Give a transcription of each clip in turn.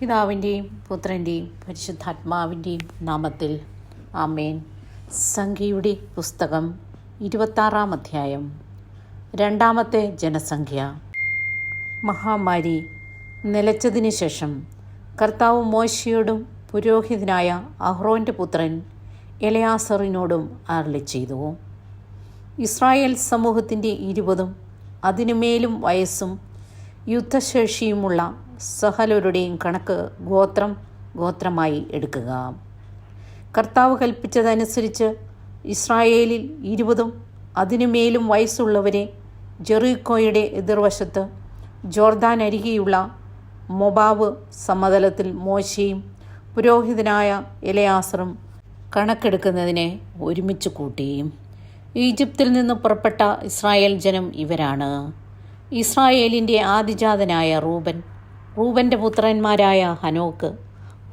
പിതാവിൻ്റെയും പുത്രൻ്റെയും പരിശുദ്ധാത്മാവിൻ്റെയും നാമത്തിൽ ആമേൻ. സംഖ്യയുടെ പുസ്തകം 26-ാം അധ്യായം. രണ്ടാമത്തെ ജനസംഖ്യ. മഹാമാരി നിലച്ചതിന് ശേഷം കർത്താവ് മോശയോടും പുരോഹിതനായ അഹ്റോൻ്റെ പുത്രൻ എലയാസറിനോടും അരുളിച്ചെയ്തു. ഇസ്രായേൽ സമൂഹത്തിൻ്റെ 20 അതിനുമേലും വയസ്സും യുദ്ധശേഷിയുമുള്ള സകലരുടെയും കണക്ക് ഗോത്രമായി എടുക്കുക. കർത്താവ് കൽപ്പിച്ചതനുസരിച്ച് ഇസ്രായേലിൽ 20 അതിനുമേലും വയസ്സുള്ളവരെ ജെറിക്കോയുടെ എതിർവശത്ത് ജോർദാൻ അരികെയുള്ള മൊബാബ് സമതലത്തിൽ മോശയും പുരോഹിതനായ എലയാസറും കണക്കെടുക്കുന്നതിനെ ഒരുമിച്ച് കൂട്ടി. ഈജിപ്തിൽ നിന്ന് പുറപ്പെട്ട ഇസ്രായേൽ ജനം ഇവരാണ്. ഇസ്രായേലിൻ്റെ ആദിജാതനായ റൂബൻ്റെ പുത്രന്മാരായ ഹനോക്ക്,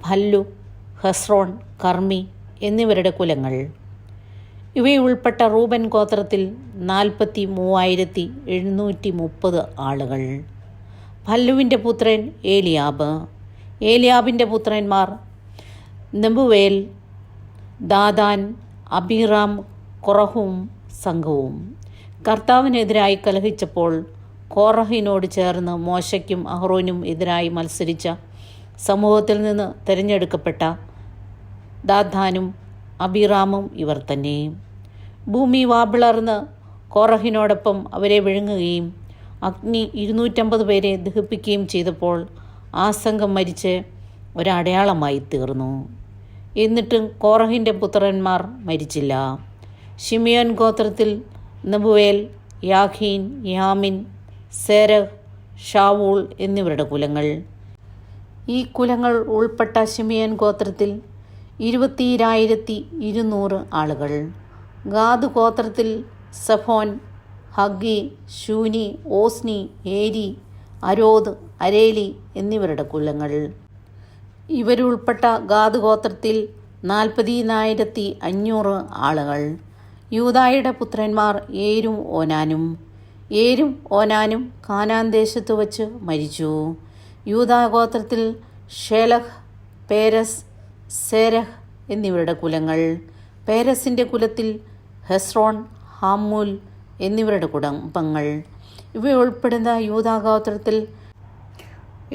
ഭല്ലു, ഹെസ്രോൺ, കർമ്മി എന്നിവരുടെ കുലങ്ങൾ. ഇവയുൾപ്പെട്ട റൂബൻ ഗോത്രത്തിൽ 43,730 ആളുകൾ. ഭല്ലുവിൻ്റെ പുത്രൻ ഏലിയാബിൻ്റെ പുത്രന്മാർ നെബുവേൽ, ദാദാൻ, അബീറാം, കൊറഹും സംഘവും. കർത്താവിനെതിരായി കലഹിച്ചപ്പോൾ കോറഹിനോട് ചേർന്ന് മോശയ്ക്കും അഹ്റോനും എതിരായി മത്സരിച്ച സമൂഹത്തിൽ നിന്ന് തിരഞ്ഞെടുക്കപ്പെട്ട ദാഥാനും അബീറാമും ഇവർ തന്നെ. ഭൂമി വാപിളർന്ന് കോറഹിനോടൊപ്പം അവരെ വിഴുങ്ങുകയും അഗ്നി 250 പേരെ ദഹിപ്പിക്കുകയും ചെയ്തപ്പോൾ ആ സംഘം മരിച്ച് ഒരടയാളമായി തീർന്നു. എന്നിട്ടും കോറഹിൻ്റെ പുത്രന്മാർ മരിച്ചില്ല. ശിമിയോൻ ഗോത്രത്തിൽ നെബുവേൽ, യാഖീൻ, യാമിൻ, സേരഹ്, ഷാവൂൾ എന്നിവരുടെ കുലങ്ങൾ. ഈ കുലങ്ങൾ ഉൾപ്പെട്ട ശിമിയോൻ ഗോത്രത്തിൽ 22,200 ആളുകൾ. ഗാദ് ഗോത്രത്തിൽ സഫോൻ, ഹഗ്ഗി, ശൂനി, ഓസ്നി, ഏരി, അരോദ്, അരേലി എന്നിവരുടെ കുലങ്ങൾ. ഇവരുൾപ്പെട്ട ഗാദ് ഗോത്രത്തിൽ 40,500 ആളുകൾ. യൂദായുടെ പുത്രന്മാർ ഏരും ഓനാനും കാനാൻ ദേശത്ത് വച്ച് മരിച്ചു. യൂദാ ഗോത്രത്തിൽ ഷേലഹ്, പേരസ്, സേരഹ് എന്നിവരുടെ കുലങ്ങൾ. പേരസിൻ്റെ കുലത്തിൽ ഹെസ്രോൺ, ഹാമൂൽ എന്നിവരുടെ കുടുംബങ്ങൾ. ഇവയുൾപ്പെടുന്ന യൂദാ ഗോത്രത്തിൽ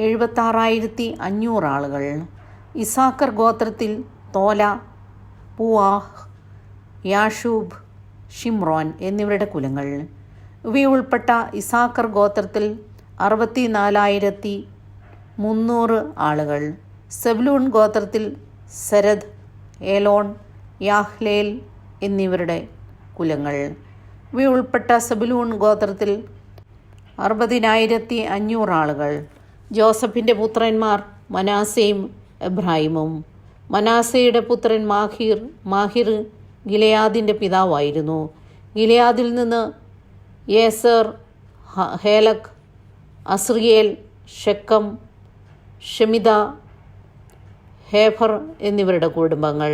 76,500 ആളുകൾ. ഇസാക്കർ ഗോത്രത്തിൽ തോല, പൂവാഹ്, യാഷൂബ്, ഷിമ്രോൻ എന്നിവരുടെ കുലങ്ങൾ. ഇവയുൾപ്പെട്ട ഇസാക്കർ ഗോത്രത്തിൽ 64,300 ആളുകൾ. സെബ്ലൂൺ ഗോത്രത്തിൽ സെരദ്, ഏലോൺ, യാഹ്ലേൽ എന്നിവരുടെ കുലങ്ങൾ. ഇവയുൾപ്പെട്ട സെബുലൂൺ ഗോത്രത്തിൽ 60,500 ആളുകൾ. ജോസഫിൻ്റെ പുത്രന്മാർ മനാസയും എബ്രാഹിമും. മനാസയുടെ പുത്രൻ മാഹിർ ഗിലെയാദിൻ്റെ പിതാവായിരുന്നു. ഗിലെയാദിൽ നിന്ന് യേസർ, ഹേലക്, അസ്രിയേൽ, ഷെക്കം, ഷെമിദ, ഹേഫർ എന്നിവരുടെ കുടുംബങ്ങൾ.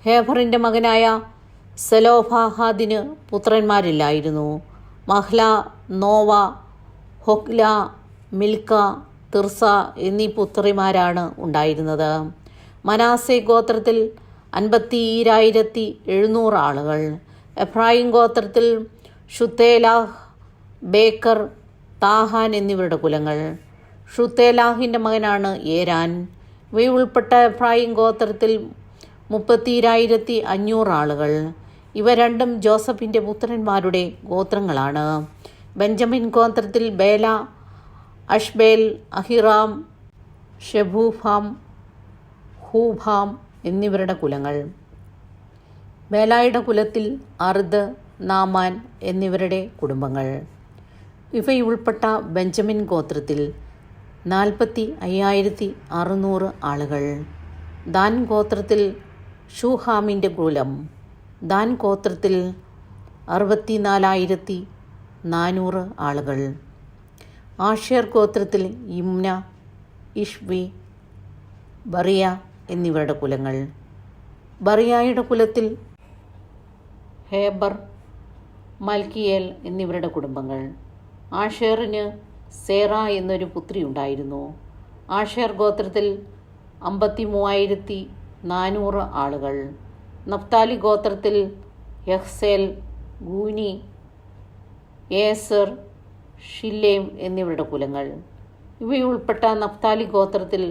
ഹേഫറിൻ്റെ മകനായ സെലോഫാഹാദിന് പുത്രന്മാരില്ലായിരുന്നു. Mahlah, Nova, Hoglah, Milkha, Tirzah എന്നീ പുത്രിമാരാണ് ഉണ്ടായിരുന്നത്. മനാസെ ഗോത്രത്തിൽ 52,700 ആളുകൾ. എഫ്രായിം ഗോത്രത്തിൽ ഷുത്തേലാഹ്, ബേക്കർ, താഹാൻ എന്നിവരുടെ കുലങ്ങൾ. ഷുത്തേലാഹിൻ്റെ മകനാണ് ഏരാൻ. ഇവയുൾപ്പെട്ട എഫ്രായിം ഗോത്രത്തിൽ 32,500 ആളുകൾ. ഇവ രണ്ടും ജോസഫിൻ്റെ പുത്രന്മാരുടെ ഗോത്രങ്ങളാണ്. ബെഞ്ചമിൻ ഗോത്രത്തിൽ ബേല, അഷ്ബേൽ, അഹിറാം, ഷെബൂഫാം, ഹൂഭാം എന്നിവരുടെ കുലങ്ങൾ. ബേലായുടെ കുലത്തിൽ അർദ്, നാമാൻ എന്നിവരുടെ കുടുംബങ്ങൾ. ഇവയുൾപ്പെട്ട ബെഞ്ചമിൻ ഗോത്രത്തിൽ 45,600 ആളുകൾ. ദാൻ ഗോത്രത്തിൽ ഷൂഹാമിൻ്റെ കുലം. ദാൻ ഗോത്രത്തിൽ 64,400 ആളുകൾ. ആഷേർ ഗോത്രത്തിൽ യിമ്ന, ഇഷ്വി, ബറിയ എന്നിവരുടെ കുലങ്ങൾ. ബറിയായുടെ കുലത്തിൽ ഹേബർ, മൽക്കിയേൽ എന്നിവരുടെ കുടുംബങ്ങൾ. ആഷേറിന് സേറ എന്നൊരു പുത്രി ഉണ്ടായിരുന്നു. ആഷേർ ഗോത്രത്തിൽ 53,400 ആളുകൾ. നഫ്താലി ഗോത്രത്തിൽ യഹ്സേൽ, ഗൂനി, ഏസർ, ഷില്ലേം എന്നിവരുടെ കുലങ്ങൾ. ഇവയുൾപ്പെട്ട നഫ്താലി ഗോത്രത്തിൽ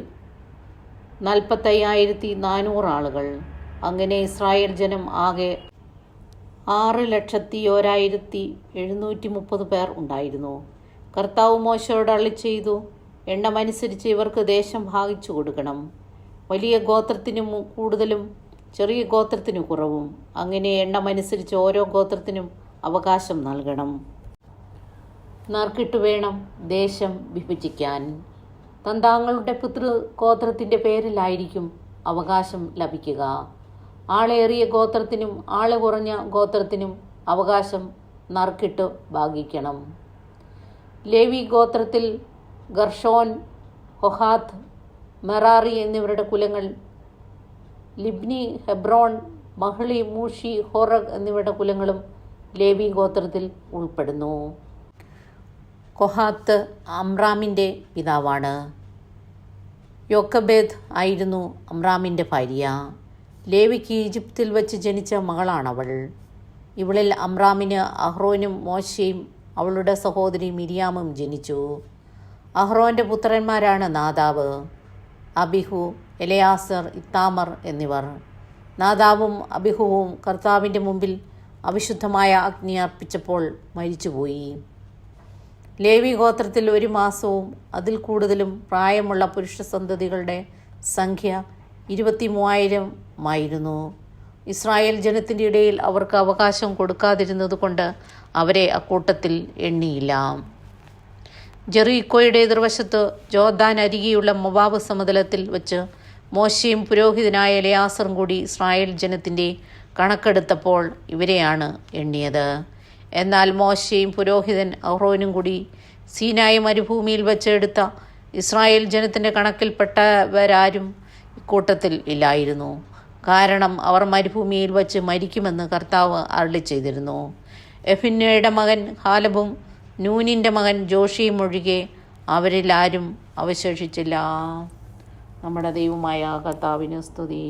45,400 ആളുകൾ. അങ്ങനെ ഇസ്രായേൽ ജനം ആകെ 6,01,730 പേർ ഉണ്ടായിരുന്നു. കർത്താവ് മോശയോട് അരുളിച്ചെയ്തു, എണ്ണമനുസരിച്ച് ഇവർക്ക് ദേശം ഭാഗിച്ചു കൊടുക്കണം. വലിയ ഗോത്രത്തിനും കൂടുതലും ചെറിയ ഗോത്രത്തിനു കുറവും. അങ്ങനെ എണ്ണമനുസരിച്ച് ഓരോ ഗോത്രത്തിനും അവകാശം നൽകണം. നറുക്കിട്ട് വേണം ദേശം വിഭജിക്കാൻ. തന്താങ്ങളുടെ പിതൃഗോത്രത്തിൻ്റെ പേരിലായിരിക്കും അവകാശം ലഭിക്കുക. ആളേറിയ ഗോത്രത്തിനും ആള് കുറഞ്ഞ ഗോത്രത്തിനും അവകാശം നറുക്കിട്ട് ഭാഗിക്കണം. ലേവി ഗോത്രത്തിൽ ഗർഷോൻ, കൊഹാത്ത്, മെറാറി എന്നിവരുടെ കുലങ്ങൾ. ലിബ്നി, ഹെബ്രോൺ, മഹ്ലി, മൂഷി, ഹോറഗ് എന്നിവരുടെ കുലങ്ങളും ലേവി ഗോത്രത്തിൽ ഉൾപ്പെടുന്നു. കൊഹാത്ത് അമ്രാമിൻ്റെ പിതാവാണ്. യോക്കബേദ് ആയിരുന്നു അമ്രാമിൻ്റെ ഭാര്യ. ലേവിക്ക് ഈജിപ്തിൽ വച്ച് ജനിച്ച മകളാണവൾ. ഇവളിൽ അമ്രാമിന് അഹ്റോനും മോശയും അവളുടെ സഹോദരി മിരിയാമും ജനിച്ചു. അഹ്റോൻ്റെ പുത്രന്മാരാണ് നാദാബ്, അബിഹു, എലയാസർ, ഇത്താമർ എന്നിവർ. നാദാബും അബിഹുവും കർത്താവിൻ്റെ മുമ്പിൽ അവിശുദ്ധമായ അഗ്നി അർപ്പിച്ചപ്പോൾ മരിച്ചുപോയി. ലേവി ഗോത്രത്തിൽ 1 മാസവും അതിൽ കൂടുതലും പ്രായമുള്ള പുരുഷ സന്തതികളുടെ സംഖ്യ 23,000 ഇസ്രായേൽ ജനത്തിൻ്റെ ഇടയിൽ അവർക്ക് അവകാശം കൊടുക്കാതിരുന്നത് കൊണ്ട് അവരെ അക്കൂട്ടത്തിൽ എണ്ണിയില്ല. ജെറീക്കോയുടെ എതിർവശത്ത് ജോർദാൻ അരികെയുള്ള മൊവാബ് സമതലത്തിൽ വച്ച് മോശയും പുരോഹിതനായ എലയാസറും കൂടി ഇസ്രായേൽ ജനത്തിൻ്റെ കണക്കെടുത്തപ്പോൾ ഇവരെയാണ് എണ്ണിയത്. എന്നാൽ മോശയും പുരോഹിതൻ അഹ്റോനും കൂടി സീനായി മരുഭൂമിയിൽ വച്ച് എടുത്ത ഇസ്രായേൽ ജനത്തിൻ്റെ കണക്കിൽപ്പെട്ടവരാരും ഇക്കൂട്ടത്തിൽ ഇല്ലായിരുന്നു. കാരണം അവർ മരുഭൂമിയിൽ വച്ച് മരിക്കുമെന്ന് കർത്താവ് അരുളിച്ചെയ്തിരുന്നു. യെഫുന്നെയുടെ മകൻ കാലബും നൂനിൻ്റെ മകൻ ജോഷിയും ഒഴികെ അവരിൽ ആരും അവശേഷിച്ചില്ല. നമ്മുടെ ദൈവമായ കർത്താവിന് സ്തുതി.